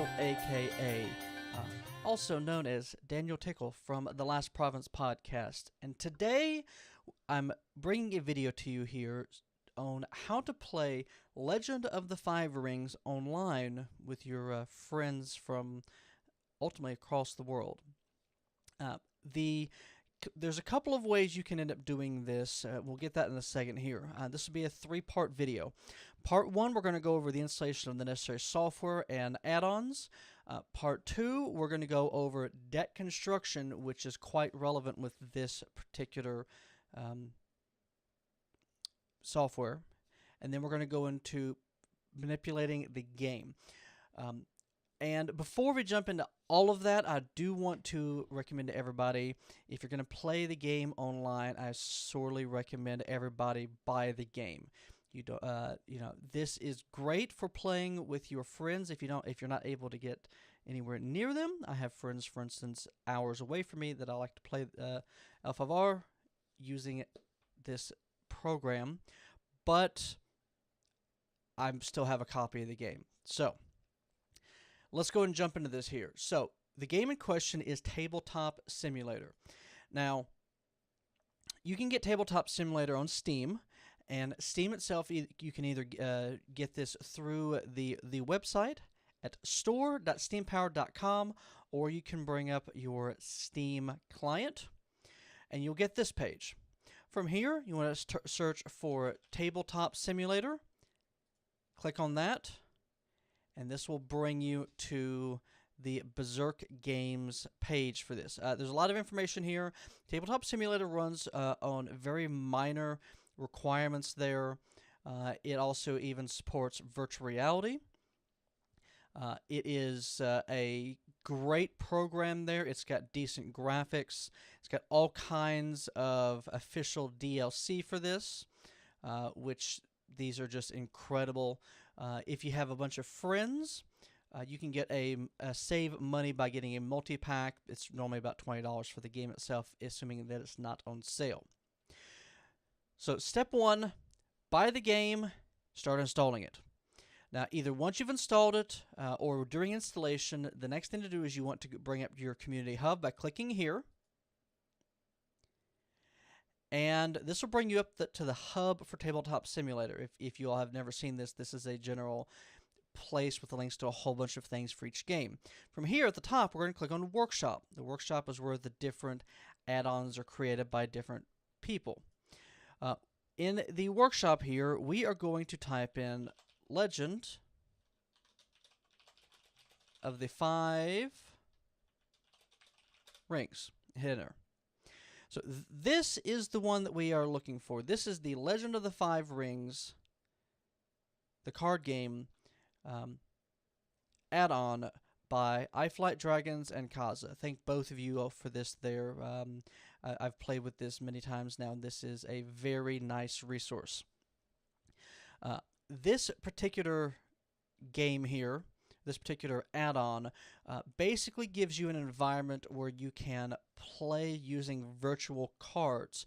Daniel, aka also known as Daniel Tickle from the Last Province podcast, and today I'm bringing a video to you here on how to play Legend of the Five Rings online with your friends from ultimately across the world. Uh, there's a couple of ways you can end up doing this. We'll get that in a second here. This will be a three-part video. Part one, we're going to go over the installation of the necessary software and add-ons. Part two, we're going to go over deck construction, which is quite relevant with this particular software. And then we're going to go into manipulating the game. And before we jump into all of that, I do want to recommend to everybody, if you're going to play the game online, I sorely recommend everybody buy the game. This is great for playing with your friends if you're not able to get anywhere near them. I have friends, for instance, hours away from me that I like to play L5R using this program, but I still have a copy of the game. So let's go and jump into this here. So the game in question is Tabletop Simulator. Now, you can get Tabletop Simulator on Steam, and Steam itself, you can either get this through the website at store.steampower.com, or you can bring up your Steam client, and you'll get this page. From here, you want to search for Tabletop Simulator. Click on that, and this will bring you to the Berserk Games page for this. There's a lot of information here. Tabletop Simulator runs on very minor requirements there. It also even supports virtual reality. It is a great program there. It's got decent graphics. It's got all kinds of official DLC for this, which these are just incredible. If you have a bunch of friends, you can get save money by getting a multi-pack. It's normally about $20 for the game itself, assuming that it's not on sale. So step one, buy the game, start installing it. Now, either once you've installed it or during installation, the next thing to do is you want to bring up your community hub by clicking here. And this will bring you up to the hub for Tabletop Simulator. If you all have never seen this, this is a general place with the links to a whole bunch of things for each game. From here at the top, we're going to click on Workshop. The Workshop is where the different add-ons are created by different people. In the Workshop here, we are going to type in Legend of the Five Rings. Hit enter. So this is the one that we are looking for. This is the Legend of the Five Rings, the card game add-on by iFlight Dragons and Kaza. Thank both of you for this there. I've played with this many times now, and this is a very nice resource. This particular game here, this particular add-on, basically gives you an environment where you can play using virtual cards.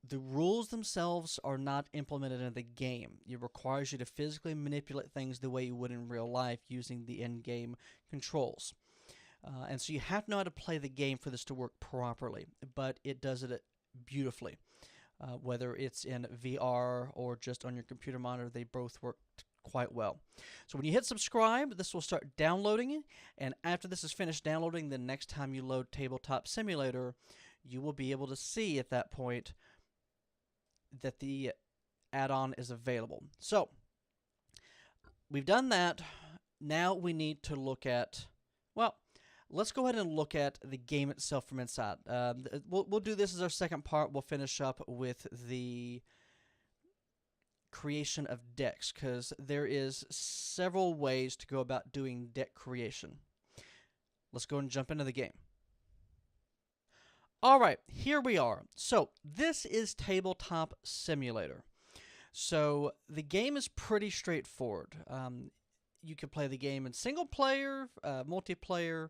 The rules themselves are not implemented in the game. It requires you to physically manipulate things the way you would in real life using the in-game controls. And so you have to know how to play the game for this to work properly, but it does it beautifully. Whether it's in VR or just on your computer monitor, they both work quite well. So when you hit subscribe, this will start downloading, and after this is finished downloading, the next time you load Tabletop Simulator, you will be able to see at that point that the add-on is available. So we've done that. Now we need to look at, well, let's go ahead and look at the game itself from inside. We'll do this as our second part. We'll finish up with the creation of decks, because there is several ways to go about doing deck creation. Let's go and jump into the game. Alright, here we are. So this is Tabletop Simulator. So the game is pretty straightforward. You can play the game in single player, multiplayer.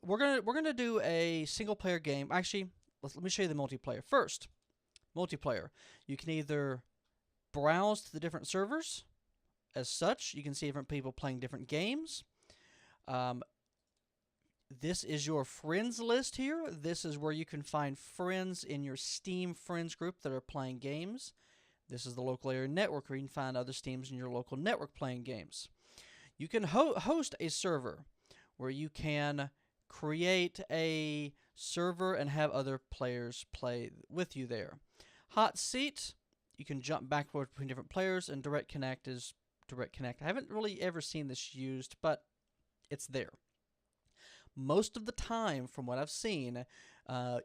We're gonna do a single player game. Actually, let me show you the multiplayer first. Multiplayer. You can either browse to the different servers. As such, you can see different people playing different games. This is your friends list here. This is where you can find friends in your Steam friends group that are playing games. This is the local area network where you can find other Steams in your local network playing games. You can host a server where you can create a server and have other players play with you there. Hot seat, you can jump back and forth between different players, and direct connect is direct connect. I haven't really ever seen this used, but it's there. Most of the time, from what I've seen,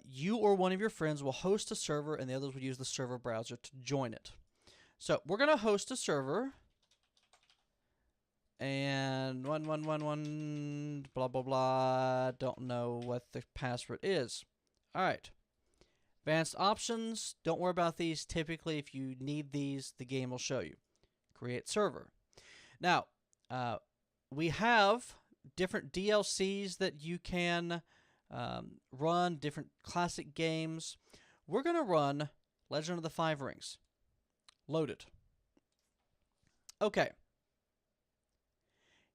you or one of your friends will host a server and the others will use the server browser to join it. So we're going to host a server. And 1111 blah blah blah. Don't know what the password is. All right. Advanced options. Don't worry about these. Typically, if you need these, the game will show you. Create server. Now, we have different DLCs that you can run, different classic games. We're going to run Legend of the Five Rings. Load it. Okay.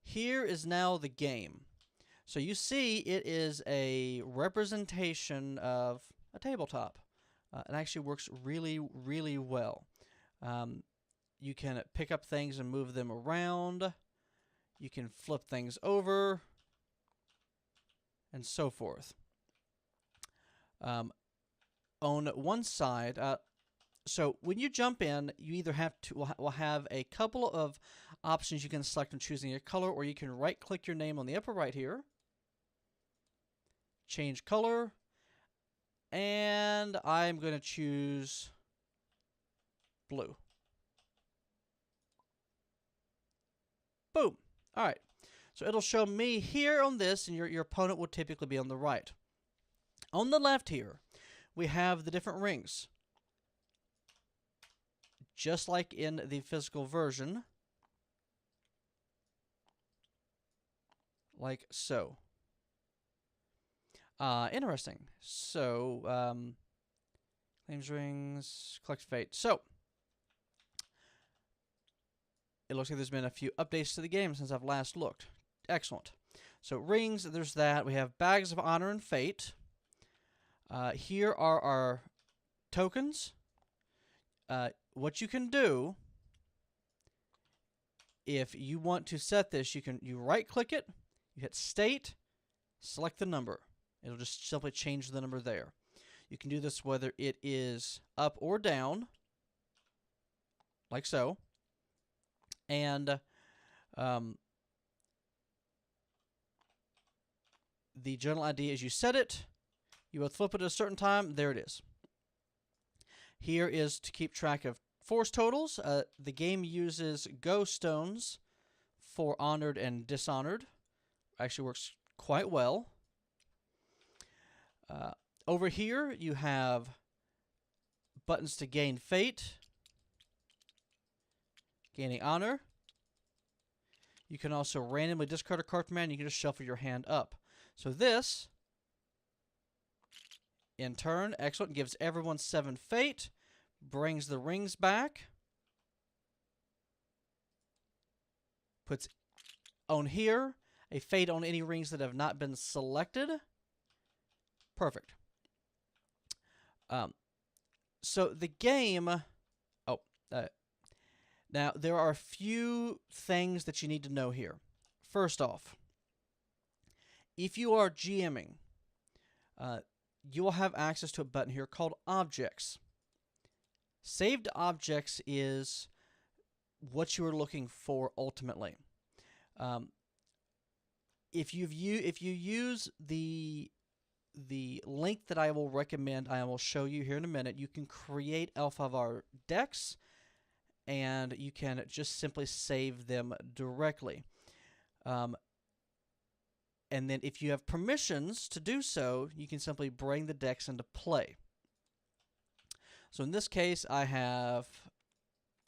Here is now the game. So you see it is a representation of a tabletop. It actually works really, really well. You can pick up things and move them around. You can flip things over, and so forth. On one side, so when you jump in, you either have to will have a couple of options you can select when choosing your color, or you can right-click your name on the upper right here, change color, and I'm going to choose blue. Boom. All right. So it'll show me here on this, and your opponent will typically be on the right. On the left here, we have the different rings. Just like in the physical version. Like so. Interesting. So, claims rings, collect fate. So, it looks like there's been a few updates to the game since I've last looked. Excellent. So, rings, there's that. We have bags of honor and fate. Here are our tokens. What you can do, if you want to set this, you right-click it, you hit state, select the number. It'll just simply change the number there. You can do this whether it is up or down, like so. And the general idea is you set it, you will flip it at a certain time, there it is. Here is to keep track of force totals. The game uses Go stones for honored and dishonored. Actually works quite well. Over here you have buttons to gain fate, gaining honor. You can also randomly discard a card from hand. You can just shuffle your hand up. So this, in turn, excellent, gives everyone 7 fate, brings the rings back, puts on here a fate on any rings that have not been selected. Perfect. So the game, now there are a few things that you need to know here. First off, if you are GMing, you will have access to a button here called Objects. Saved Objects is what you are looking for ultimately. If you use the link that I will recommend, I will show you here in a minute, you can create L5R decks, and you can just simply save them directly. And then if you have permissions to do so, you can simply bring the decks into play. So in this case, I have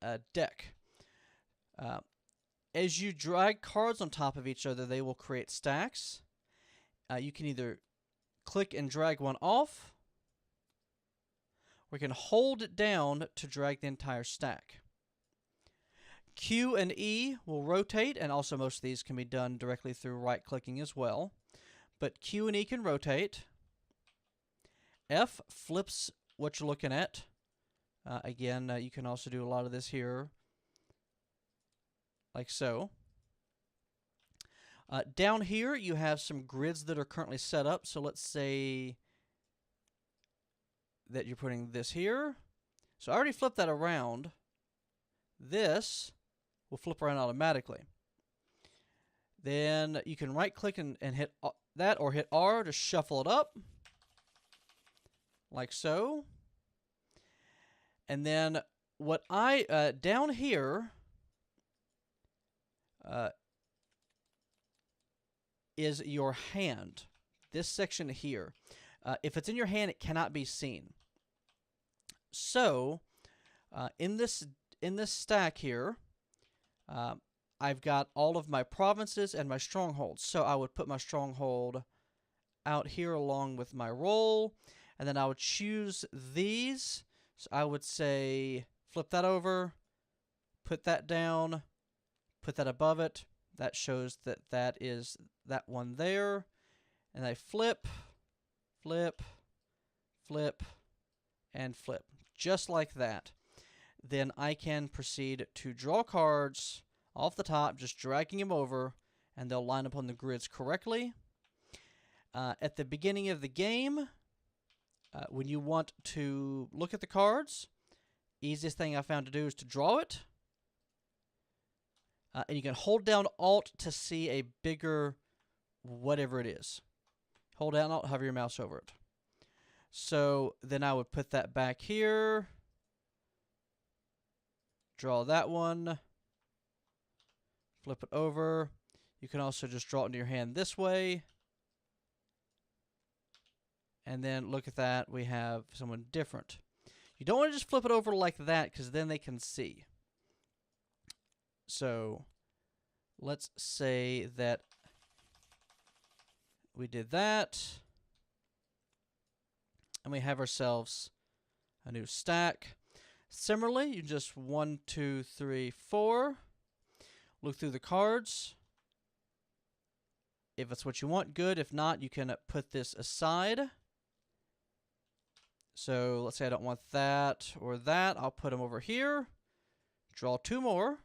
a deck. As you drag cards on top of each other, they will create stacks. You can either click and drag one off, or you can hold it down to drag the entire stack. Q and E will rotate, and also most of these can be done directly through right-clicking as well. But Q and E can rotate. F flips what you're looking at. Again, you can also do a lot of this here, like so. Down here, you have some grids that are currently set up. So let's say that you're putting this here. So I already flipped that around. This will flip around automatically. Then you can right-click and hit that, or hit R to shuffle it up, like so. And then what down here is your hand. This section here. If it's in your hand, it cannot be seen. So in this stack here, I've got all of my provinces and my strongholds. So I would put my stronghold out here along with my roll, and then I would choose these. So I would say flip that over, put that down, put that above it. That shows that that is that one there. And I flip, flip, flip, and flip. Just like that. Then I can proceed to draw cards off the top, just dragging them over, and they'll line up on the grids correctly. At the beginning of the game, when you want to look at the cards, easiest thing I found to do is to draw it. And you can hold down Alt to see a bigger whatever it is. Hold down Alt, hover your mouse over it. So then I would put that back here. Draw that one. Flip it over. You can also just draw it into your hand this way. And then look at that, we have someone different. You don't want to just flip it over like that, because then they can see. So let's say that we did that. And we have ourselves a new stack. Similarly, you just 1, 2, 3, 4. Look through the cards. If it's what you want, good. If not, you can put this aside. So let's say I don't want that or that. I'll put them over here. Draw 2 more.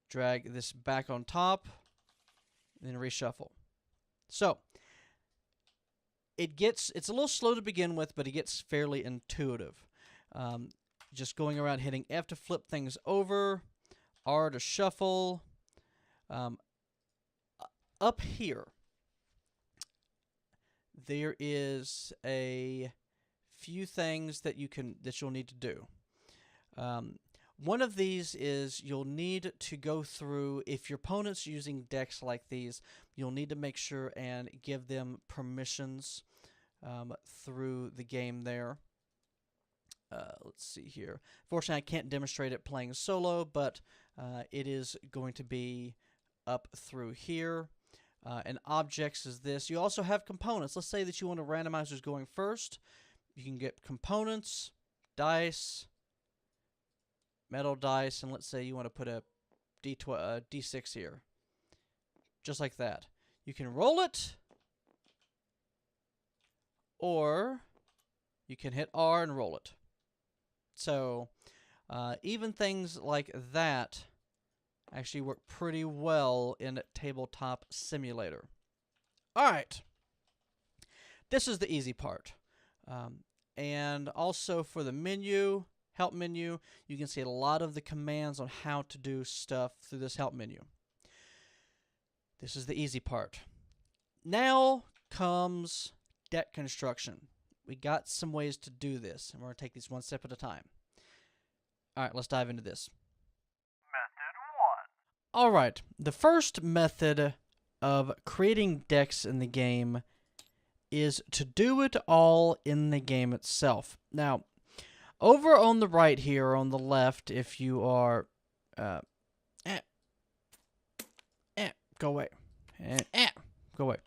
Drag this back on top. Then reshuffle. So it's a little slow to begin with, but it gets fairly intuitive. Just going around hitting F to flip things over, R to shuffle. Up here, there is a few things that you'll need to do. One of these is you'll need to go through, if your opponent's using decks like these, you'll need to make sure and give them permissions through the game there. Let's see here. Fortunately, I can't demonstrate it playing solo, but it is going to be up through here. And objects is this. You also have components. Let's say that you want a randomizer who's going first. You can get components, dice, metal dice, and let's say you want to put a D6 here. Just like that. You can roll it, or you can hit R and roll it. So even things like that actually work pretty well in Tabletop Simulator. Alright, this is the easy part. And also for the menu, help menu, you can see a lot of the commands on how to do stuff through this help menu. This is the easy part. Now comes deck construction. We got some ways to do this, and we're going to take these one step at a time. Alright, let's dive into this. Alright, the first method of creating decks in the game is to do it all in the game itself. Now, over on the right here, on the left, if you are... go away. Go away.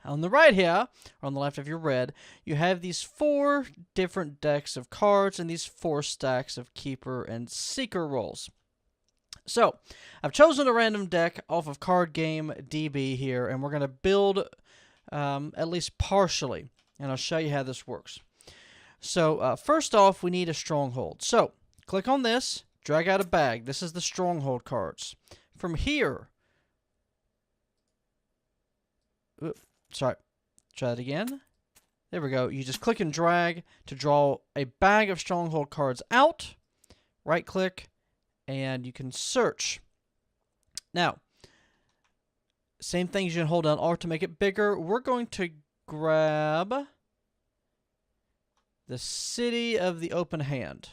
On the right here, or on the left if you're red, you have these 4 different decks of cards and these 4 stacks of Keeper and Seeker rolls. So, I've chosen a random deck off of Card Game DB here, and we're going to build at least partially, and I'll show you how this works. So, first off, we need a Stronghold. So, click on this, drag out a bag. This is the Stronghold cards. From here, sorry, try that again. There we go. You just click and drag to draw a bag of Stronghold cards out. Right click, and you can search. Now, same thing, you can hold down R to make it bigger. We're going to grab the City of the Open Hand.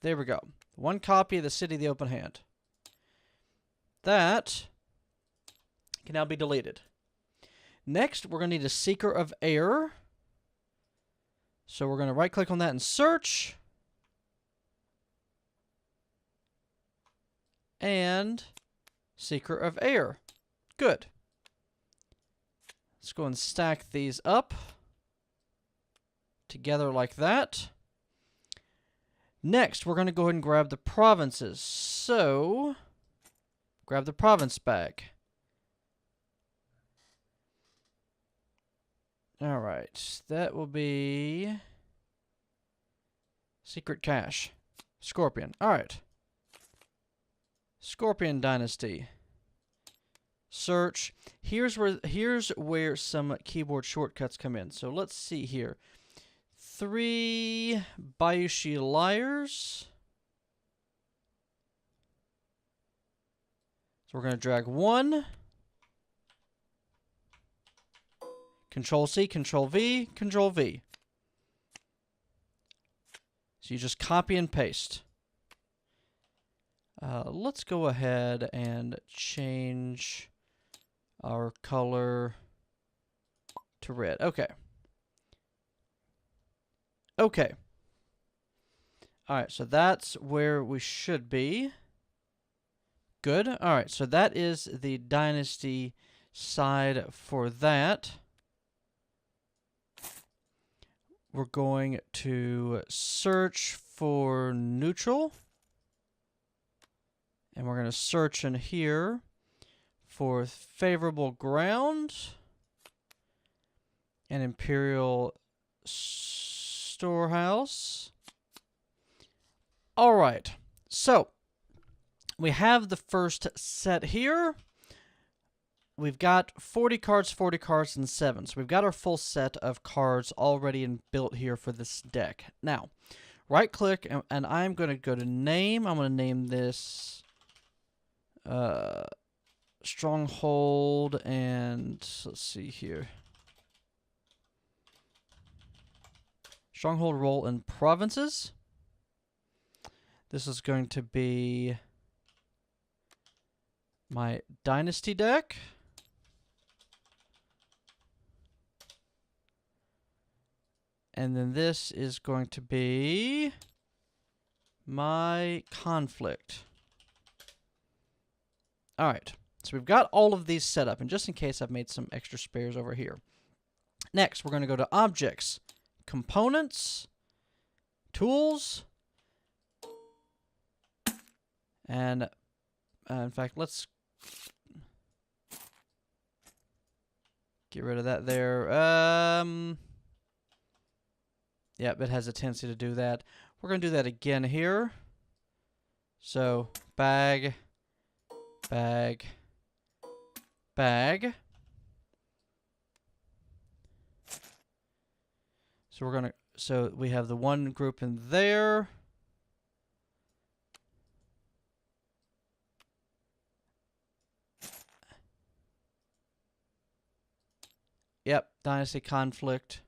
There we go. 1 copy of the City of the Open Hand. That can now be deleted. Next, we're going to need a Seeker of Air. So we're going to right click on that and search. And Seeker of Air. Good. Let's go and stack these up together like that. Next, we're going to go ahead and grab the provinces. So, grab the province bag. Alright, that will be Secret Cache. Scorpion. Alright. Scorpion Dynasty. Search. Here's where some keyboard shortcuts come in. So let's see here. 3 Bayushi Liars. So we're going to drag 1. Control-C, Control-V, Control-V. So you just copy and paste. Let's go ahead and change our color to red. Okay. Okay. Alright, so that's where we should be. Good. Alright, so that is the Dynasty side for that. We're going to search for neutral. And we're going to search in here for favorable ground and Imperial Storehouse. All right, so we have the first set here. We've got 40 cards, and 7. So we've got our full set of cards already built here for this deck. Now, right click, and I'm going to go to name. I'm going to name this Stronghold, and let's see here. Stronghold Roll in Provinces. This is going to be my Dynasty deck. And then this is going to be my Conflict. Alright, so we've got all of these set up, and just in case I've made some extra spares over here. Next, we're going to go to Objects, Components, Tools, and in fact, let's get rid of that there. Yep, it has a tendency to do that. We're going to do that again here. So, bag, bag, bag. So we're going to, so we have the one group in there. Yep, Dynasty Conflict.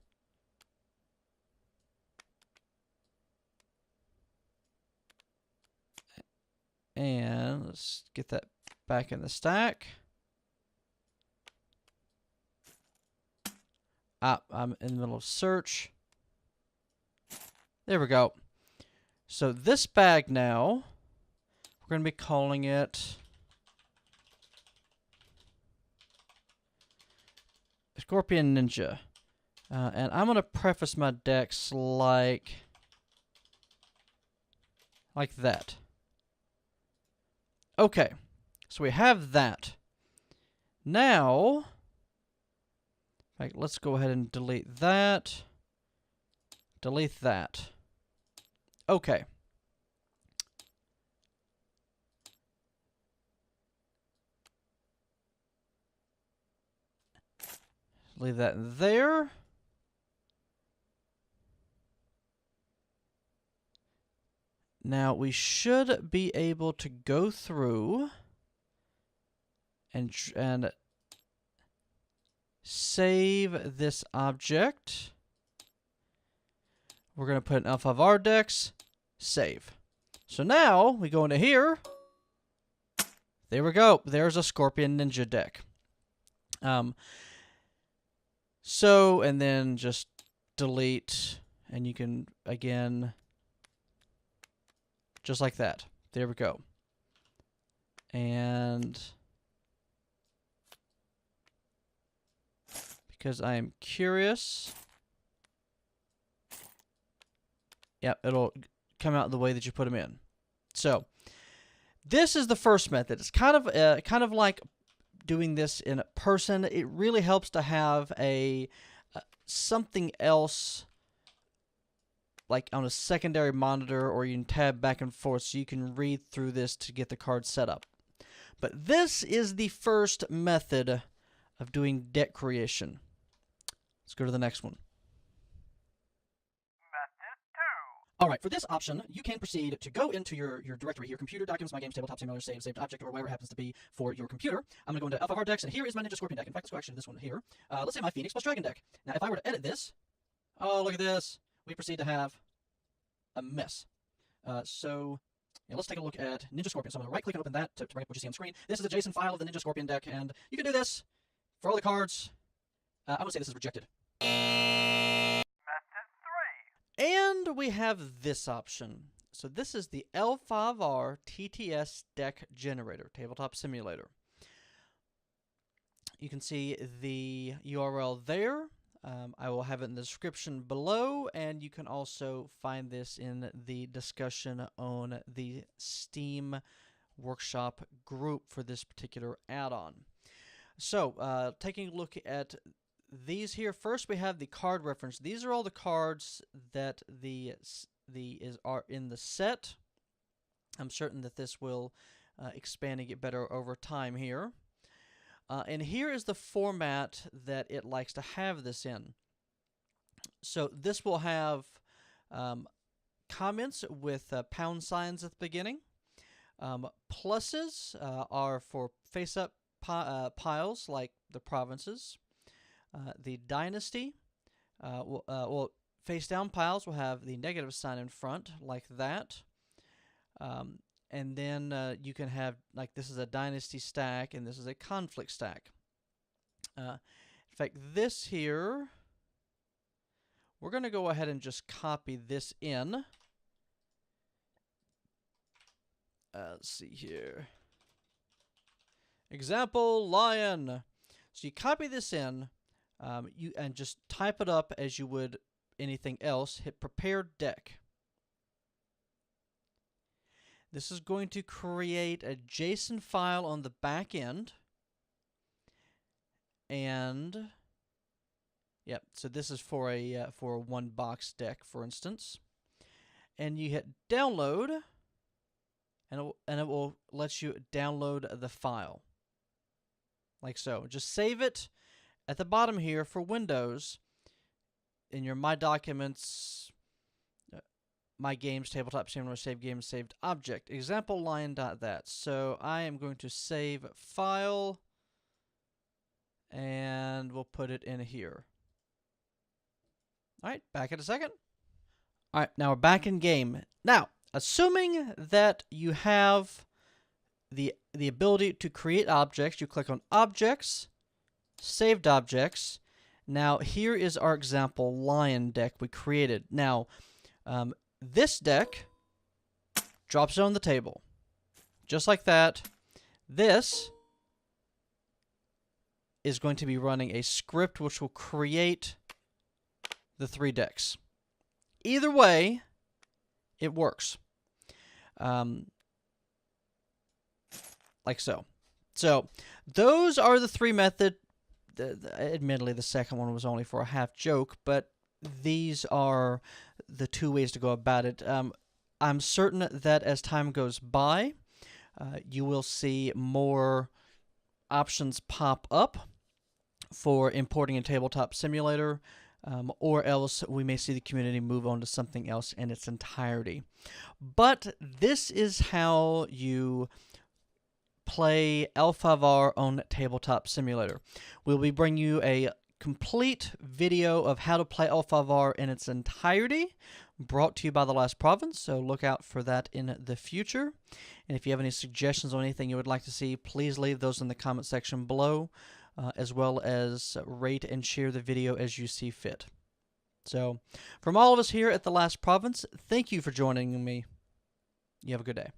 And let's get that back in the stack. I'm in the middle of search. There we go. So this bag now, we're going to be calling it Scorpion Ninja. And I'm going to preface my decks like that. Okay, so we have that. Now, let's go ahead and delete that. Delete that. Okay. Leave that there. Now we should be able to go through and save this object. We're going to put in L5R decks, save. So now we go into here. There we go. There's a Scorpion Ninja deck. So, and then just delete, and you can, again, just like that. There we go. And because I am curious, yep, it'll come out the way that you put them in. So, this is the first method. It's kind of like doing this in person. It really helps to have a something else, like on a secondary monitor, or you can tab back and forth so you can read through this to get the card set up. But this is the first method of doing deck creation. Let's go to the next one. Alright, for this option, you can proceed to go into your directory here, computer, documents, my games, tabletop simulator, saved object, or whatever it happens to be for your computer. I'm going to go into L5R decks, and here is my Ninja Scorpion deck. In fact, let's go actually to this one here. Let's say my Phoenix plus Dragon deck. Now, if I were to edit this, oh, look at this. We proceed to have a mess. So, yeah, let's take a look at Ninja Scorpion. So I'm going to right-click and open that to bring up what you see on screen. This is a JSON file of the Ninja Scorpion deck, and you can do this for all the cards. I'm going to say this is rejected. And we have this option. So this is the L5R TTS deck generator, Tabletop Simulator. You can see the URL there. I will have it in the description below, and you can also find this in the discussion on the Steam Workshop group for this particular add-on. So, taking a look at these here, first we have the card reference. These are all the cards that are in the set. I'm certain that this will expand and get better over time here. And here is the format that it likes to have this in. So this will have comments with pound signs at the beginning. Pluses are for face-up piles, like the provinces. The dynasty, well, face-down piles will have the negative sign in front, like that. And then you can have, like, this is a dynasty stack, and this is a conflict stack. In fact, this here, we're going to go ahead and just copy this in. Let's see here. Example, lion. So you copy this in. And just type it up as you would anything else. Hit prepare deck. This is going to create a JSON file on the back end. And yep, so this is for a one box deck, for instance. And you hit download, and it will let you download the file. Like so. Just save it. At the bottom here for Windows, in your My Documents, My Games, Tabletop Simulator, Save Games, Saved Object, example line.that. So I am going to save file, and we'll put it in here. All right, back in a second. All right, now we're back in game. Now, assuming that you have the ability to create objects, you click on Objects, Saved Objects. Now, here is our example lion deck we created. Now, this deck drops it on the table. Just like that. This is going to be running a script which will create the 3 decks. Either way, it works. Like so. So, those are the 3 methods. Admittedly, the second one was only for a half joke, but these are the 2 ways to go about it. I'm certain that as time goes by, you will see more options pop up for importing a Tabletop Simulator, or else we may see the community move on to something else in its entirety. But this is how you play L5R on Tabletop Simulator. We'll be bringing you a complete video of how to play L5R in its entirety, brought to you by The Last Province, so look out for that in the future. And if you have any suggestions on anything you would like to see, please leave those in the comment section below, as well as rate and share the video as you see fit. So, from all of us here at The Last Province, thank you for joining me. You have a good day.